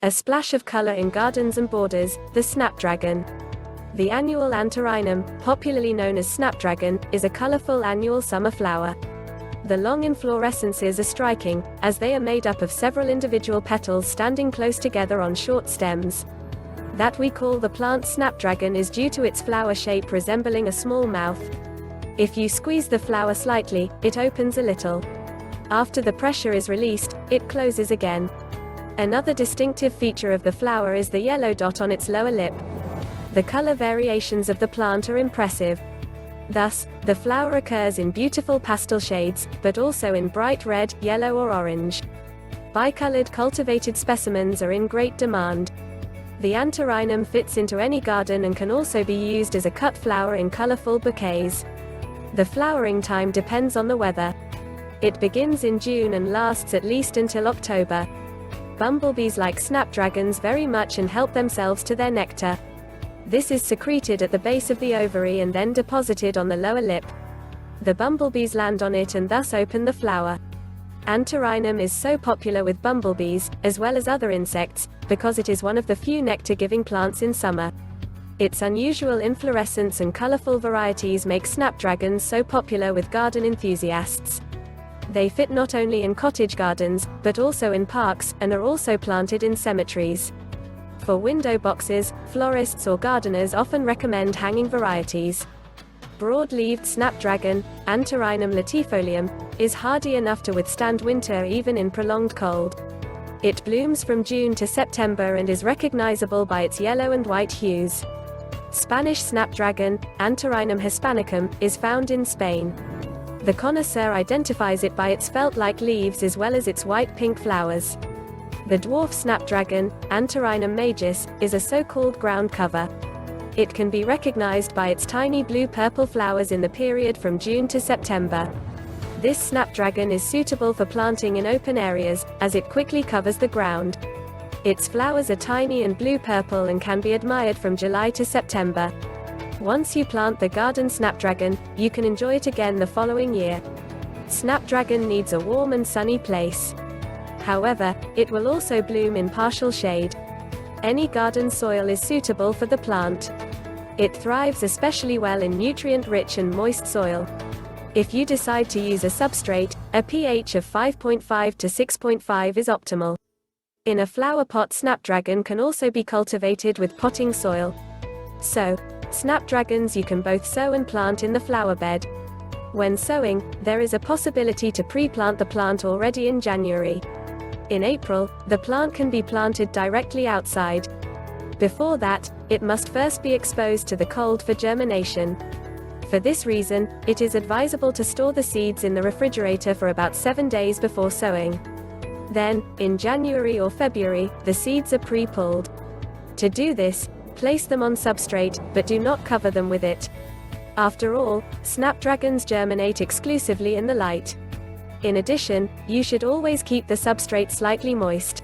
A splash of color in gardens and borders, the Snapdragon. The annual Antirrhinum, popularly known as Snapdragon, is a colorful annual summer flower. The long inflorescences are striking, as they are made up of several individual petals standing close together on short stems. That we call the plant Snapdragon is due to its flower shape resembling a small mouth. If you squeeze the flower slightly, it opens a little. After the pressure is released, it closes again. Another distinctive feature of the flower is the yellow dot on its lower lip. The color variations of the plant are impressive. Thus, the flower occurs in beautiful pastel shades, but also in bright red, yellow or orange. Bicolored cultivated specimens are in great demand. The Antirrhinum fits into any garden and can also be used as a cut flower in colorful bouquets. The flowering time depends on the weather. It begins in June and lasts at least until October. Bumblebees like snapdragons very much and help themselves to their nectar. This is secreted at the base of the ovary and then deposited on the lower lip. The bumblebees land on it and thus open the flower. Antirrhinum is so popular with bumblebees, as well as other insects, because it is one of the few nectar-giving plants in summer. Its unusual inflorescence and colorful varieties make snapdragons so popular with garden enthusiasts. They fit not only in cottage gardens, but also in parks, and are also planted in cemeteries. For window boxes, florists or gardeners often recommend hanging varieties. Broad-leaved snapdragon, Antirrhinum latifolium, is hardy enough to withstand winter even in prolonged cold. It blooms from June to September and is recognizable by its yellow and white hues. Spanish snapdragon, Antirrhinum hispanicum, is found in Spain. The connoisseur identifies it by its felt-like leaves as well as its white-pink flowers. The dwarf snapdragon, Antirrhinum majus, is a so-called ground cover. It can be recognized by its tiny blue-purple flowers in the period from June to September. This snapdragon is suitable for planting in open areas, as it quickly covers the ground. Its flowers are tiny and blue-purple and can be admired from July to September. Once you plant the garden snapdragon, you can enjoy it again the following year. Snapdragon needs a warm and sunny place. However, it will also bloom in partial shade. Any garden soil is suitable for the plant. It thrives especially well in nutrient-rich and moist soil. If you decide to use a substrate, a pH of 5.5 to 6.5 is optimal. In a flower pot, snapdragon can also be cultivated with potting soil. So, snapdragons you can both sow and plant in the flower bed. When sowing, there is a possibility to pre-plant the plant already in January. In April, the plant can be planted directly outside. Before that, it must first be exposed to the cold for germination. For this reason, it is advisable to store the seeds in the refrigerator for about 7 days before sowing. Then, in January or February, the seeds are pre-pulled. To do this, place them on substrate, but do not cover them with it. After all, snapdragons germinate exclusively in the light. In addition, you should always keep the substrate slightly moist.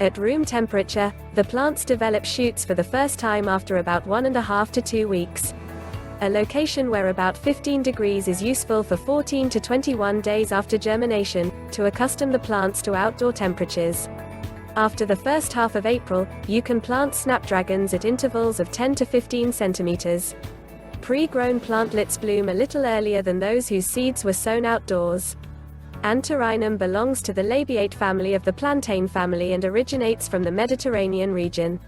At room temperature, the plants develop shoots for the first time after about 1.5 to 2 weeks. A location where about 15 degrees is useful for 14 to 21 days after germination, to accustom the plants to outdoor temperatures. After the first half of April, you can plant snapdragons at intervals of 10 to 15 centimeters. Pre-grown plantlets bloom a little earlier than those whose seeds were sown outdoors. Antirrhinum belongs to the labiate family of the plantain family and originates from the Mediterranean region.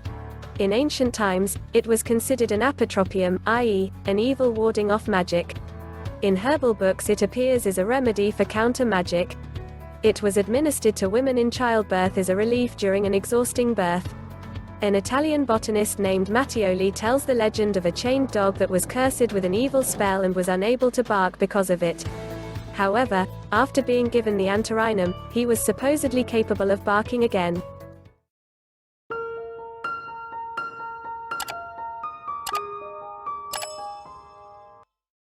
In ancient times, it was considered an apotropium, i.e., an evil warding off magic. In herbal books it appears as a remedy for counter-magic. It was administered to women in childbirth as a relief during an exhausting birth. An Italian botanist named Mattioli tells the legend of a chained dog that was cursed with an evil spell and was unable to bark because of it. However, after being given the Antirrhinum, he was supposedly capable of barking again.